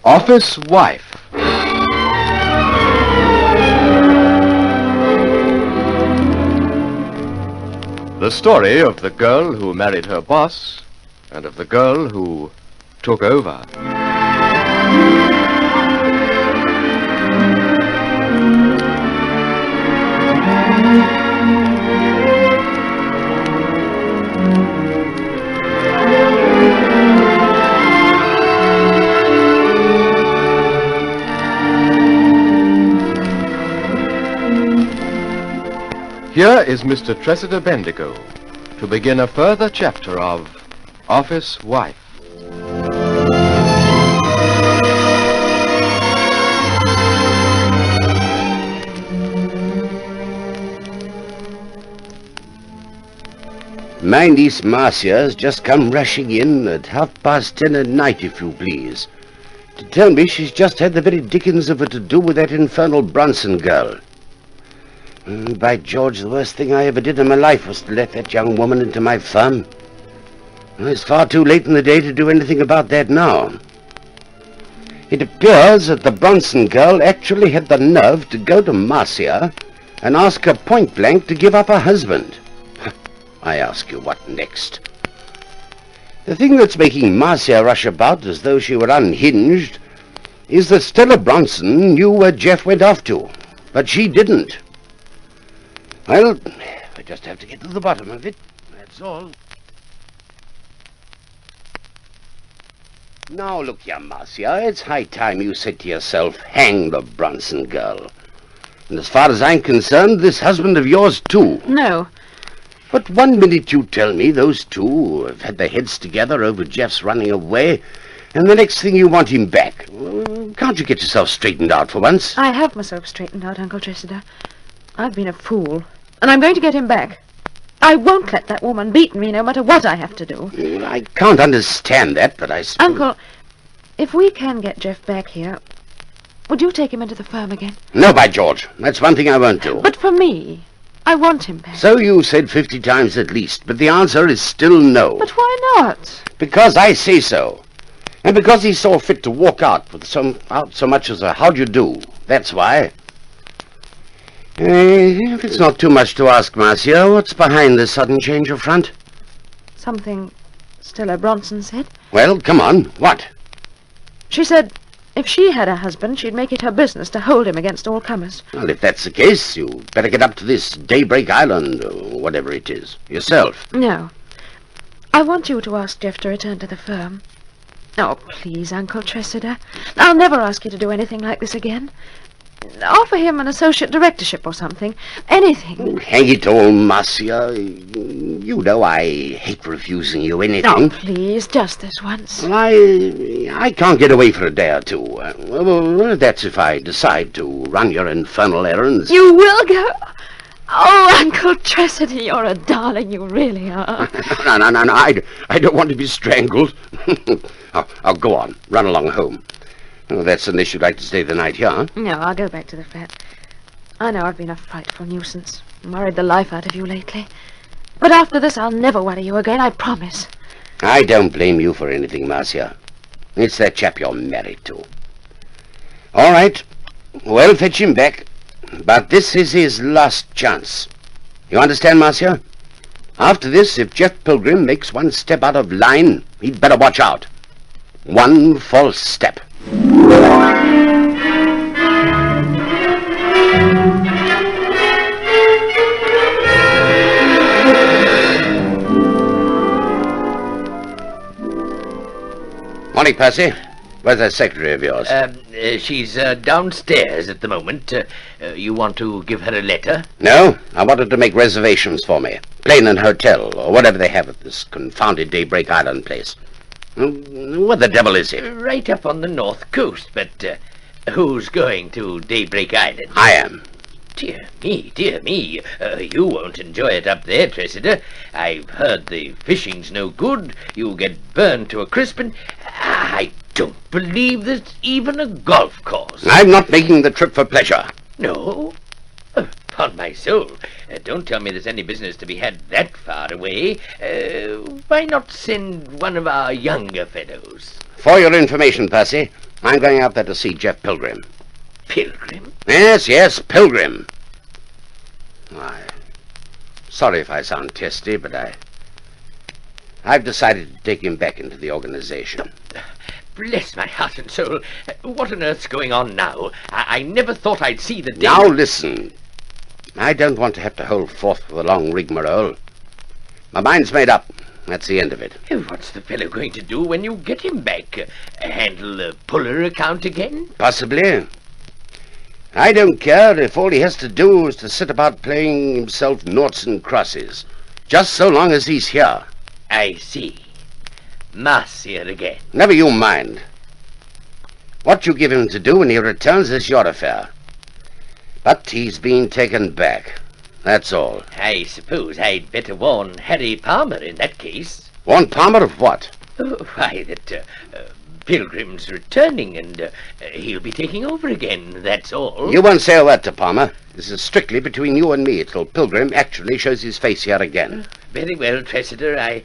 Office Wife. The story of the girl who married her boss and of the girl who took over. Here is Mr. Tressida Bendigo to begin a further chapter of Office Wife. My niece Marcia has just come rushing in at 10:30 at night, if you please, to tell me she's just had the very dickens of it to do with that infernal Bronson girl. By George, the worst thing I ever did in my life was to let that young woman into my firm. It's far too late in the day to do anything about that now. It appears that the Bronson girl actually had the nerve to go to Marcia and ask her point blank to give up her husband. I ask you, what next? The thing that's making Marcia rush about as though she were unhinged is that Stella Bronson knew where Jeff went off to, but she didn't. Well, I just have to get to the bottom of it, that's all. Now, look here, Marcia, it's high time you said to yourself, hang the Bronson girl. And as far as I'm concerned, this husband of yours, too. No. But one minute you tell me those two have had their heads together over Jeff's running away, and the next thing you want him back. Can't you get yourself straightened out for once? I have myself straightened out, Uncle Tressida. I've been a fool, and I'm going to get him back. I won't let that woman beat me, no matter what I have to do. I can't understand that, but I suppose... Uncle, if we can get Jeff back here, would you take him into the firm again? No, by George. That's one thing I won't do. But for me, I want him back. So you said 50 times at least, but the answer is still no. But why not? Because I say so. And because he saw fit to walk out with so much as a how do you do. That's why. If it's not too much to ask, Marcia, what's behind this sudden change of front? Something Stella Bronson said. Well, come on. What? She said if she had a husband, she'd make it her business to hold him against all comers. Well, if that's the case, you'd better get up to this Daybreak Island, or whatever it is, yourself. No. I want you to ask Jeff to return to the firm. Oh, please, Uncle Tressida. I'll never ask you to do anything like this again. Offer him an associate directorship or something. Anything. Oh, hang it all, Marcia. You know I hate refusing you anything. Oh, please, just this once. Well, I can't get away for a day or two. Well, that's if I decide to run your infernal errands. You will go? Oh, Uncle Tressida, you're a darling, you really are. No, I don't want to be strangled. I'll go on. Run along home. Oh, that's unless you'd like to stay the night here, huh? No, I'll go back to the flat. I know I've been a frightful nuisance. Worried the life out of you lately. But after this, I'll never worry you again, I promise. I don't blame you for anything, Marcia. It's that chap you're married to. All right. Well, fetch him back. But this is his last chance. You understand, Marcia? After this, if Jeff Pilgrim makes one step out of line, he'd better watch out. One false step. Morning, Percy. Where's that secretary of yours? She's downstairs at the moment. You want to give her a letter? No, I wanted to make reservations for me. Plane and hotel, or whatever they have at this confounded Daybreak Island place. What the devil is it? Right up on the north coast, but who's going to Daybreak Island? I am. Dear me. You won't enjoy it up there, Tressida. I've heard the fishing's no good. You'll get burned to a crisp, and I don't believe there's even a golf course. I'm not making the trip for pleasure. No? Upon my soul. Don't tell me there's any business to be had that far away. Why not send one of our younger fellows? For your information, Percy, I'm going out there to see Jeff Pilgrim. Pilgrim? Yes, Pilgrim. Sorry if I sound testy, but I've decided to take him back into the organization. Bless my heart and soul. What on earth's going on now? I never thought I'd see the day... Now listen. I don't want to have to hold forth with a long rigmarole. My mind's made up. That's the end of it. What's the fellow going to do when you get him back? Handle the Puller account again? Possibly. I don't care if all he has to do is to sit about playing himself noughts and crosses, just so long as he's here. I see. Marcia again. Never you mind. What you give him to do when he returns is your affair. But he's been taken back. That's all. I suppose I'd better warn Harry Palmer in that case. Warn Palmer of what? Oh, why, that Pilgrim's returning and he'll be taking over again, that's all. You won't say a word to Palmer. This is strictly between you and me till Pilgrim actually shows his face here again. Very well, Tressida.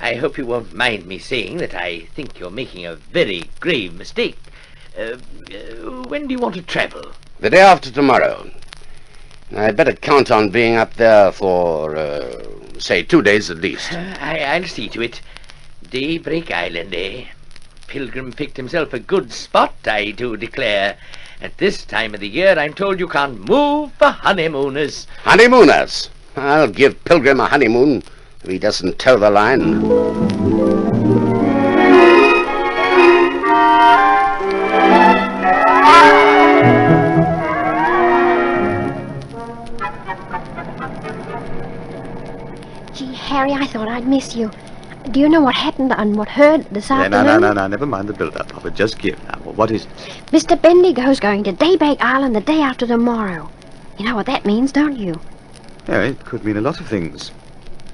I hope you won't mind me saying that I think you're making a very grave mistake. When do you want to travel? The day after tomorrow. I'd better count on being up there for, say, 2 days at least. I'll see to it. Daybreak Island, eh? Pilgrim picked himself a good spot, I do declare. At this time of the year, I'm told you can't move for honeymooners. Honeymooners? I'll give Pilgrim a honeymoon if he doesn't toe the line. Harry, I thought I'd miss you. Do you know what happened and what heard this afternoon? No, never mind the build-up, Papa. Just give now. Well, what is it? Mr. Bendigo's going to Daybreak Island the day after tomorrow. You know what that means, don't you? Yeah, it could mean a lot of things.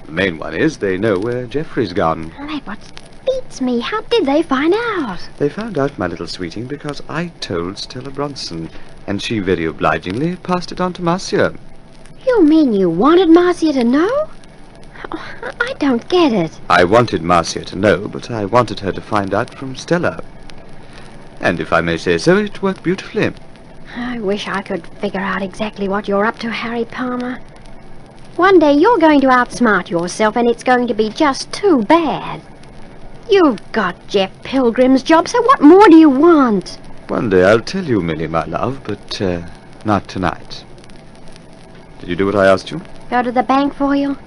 The main one is they know where Geoffrey's gone. Well, that what beats me. How did they find out? They found out, my little sweeting, because I told Stella Bronson, and she very obligingly passed it on to Marcia. You mean you wanted Marcia to know? Oh, I don't get it. I wanted Marcia to know, but I wanted her to find out from Stella. And if I may say so, it worked beautifully. I wish I could figure out exactly what you're up to, Harry Palmer. One day you're going to outsmart yourself, and it's going to be just too bad. You've got Jeff Pilgrim's job, so what more do you want? One day I'll tell you, Millie, my love, but not tonight. Did you do what I asked you? Go to the bank for you?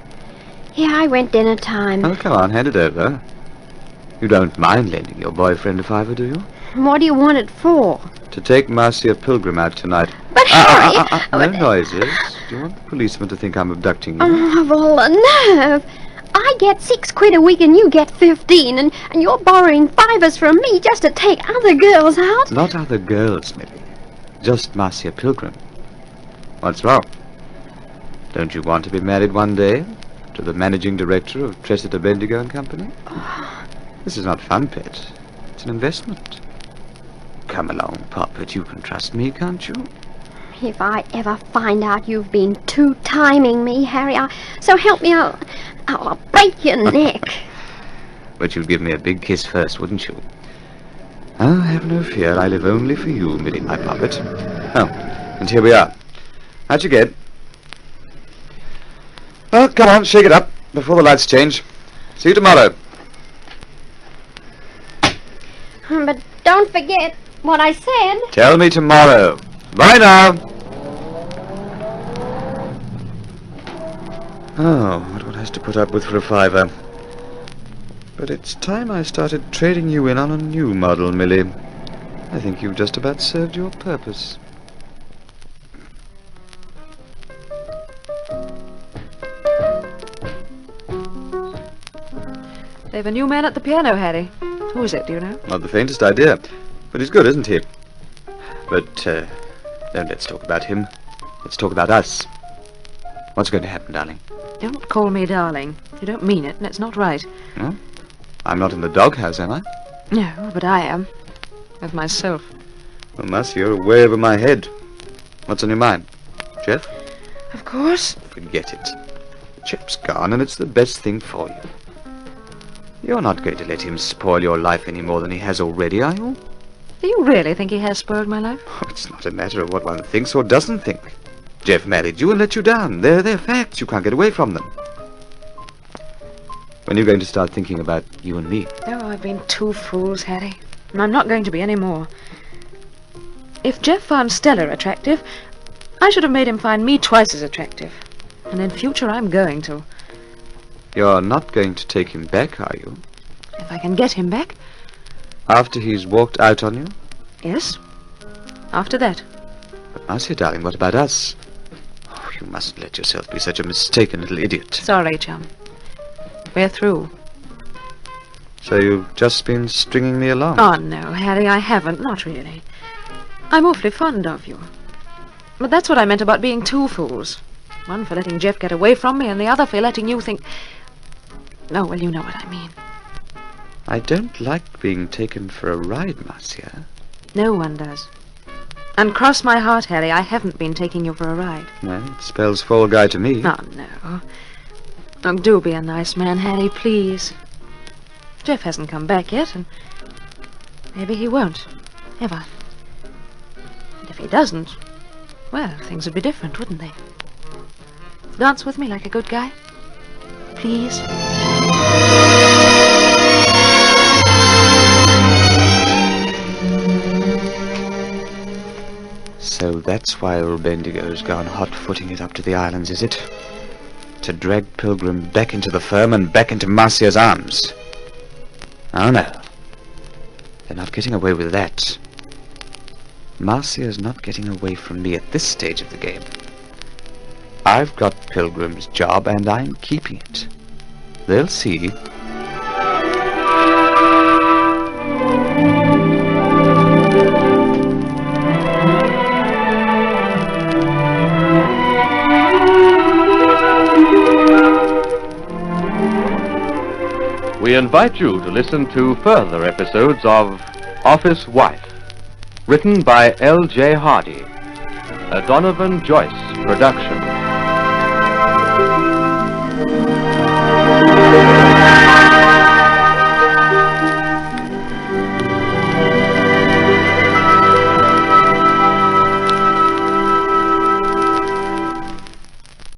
Yeah, I went dinner time. Oh, come on, hand it over. You don't mind lending your boyfriend a $5, do you? What do you want it for? To take Marcia Pilgrim out tonight. But Harry... No noises. Do you want the policeman to think I'm abducting you? Oh, of all the nerve! I get £6 a week and you get 15, and you're borrowing $5 from me just to take other girls out? Not other girls, Millie. Just Marcia Pilgrim. What's wrong? Don't you want to be married one day? To the managing director of Tressida Bendigo and Company? This is not fun, pet. It's an investment. Come along, Poppet. You can trust me, can't you? If I ever find out you've been two-timing me, Harry, so help me, I'll break your neck. But you'd give me a big kiss first, wouldn't you? Oh, have no fear. I live only for you, Millie, my Poppet. Oh, and here we are. How'd you get? Well, come on, shake it up before the lights change. See you tomorrow. But don't forget what I said. Tell me tomorrow. Bye now. Oh, what one has to put up with for a $5. But it's time I started trading you in on a new model, Millie. I think you've just about served your purpose. They've a new man at the piano, Harry. Who is it, do you know? Not the faintest idea. But he's good, isn't he? But, don't let's talk about him. Let's talk about us. What's going to happen, darling? Don't call me darling. You don't mean it, and it's not right. No? I'm not in the doghouse, am I? No, but I am. With myself. Well, Marcia, you're way over my head. What's on your mind? Jeff? Of course. Forget it. Chip's gone, and it's the best thing for you. You're not going to let him spoil your life any more than he has already, are you? Do you really think he has spoiled my life? Oh, it's not a matter of what one thinks or doesn't think. Jeff married you and let you down. They're facts. You can't get away from them. When are you going to start thinking about you and me? Oh, I've been two fools, Harry. And I'm not going to be any more. If Jeff found Stella attractive, I should have made him find me twice as attractive. And in future, I'm going to. You're not going to take him back, are you? If I can get him back? After he's walked out on you? Yes. After that. But Marcia, darling, what about us? Oh, you mustn't let yourself be such a mistaken little idiot. Sorry, chum. We're through. So you've just been stringing me along? Oh, no, Harry, I haven't. Not really. I'm awfully fond of you. But that's what I meant about being two fools. One for letting Jeff get away from me, and the other for letting you think... Oh, well, you know what I mean. I don't like being taken for a ride, Marcia. No one does. And cross my heart, Harry, I haven't been taking you for a ride. Well, it spells fall guy to me. Oh, no. Oh, do be a nice man, Harry, please. Jeff hasn't come back yet, and maybe he won't, ever. And if he doesn't, well, things would be different, wouldn't they? Dance with me like a good guy, please. So that's why old Bendigo's gone hot-footing it up to the islands, is it? To drag Pilgrim back into the firm and back into Marcia's arms. Oh, no. They're not getting away with that. Marcia's not getting away from me at this stage of the game. I've got Pilgrim's job, and I'm keeping it. They'll see. We invite you to listen to further episodes of Office Wife, written by L.J. Hardy, a Donovan Joyce production.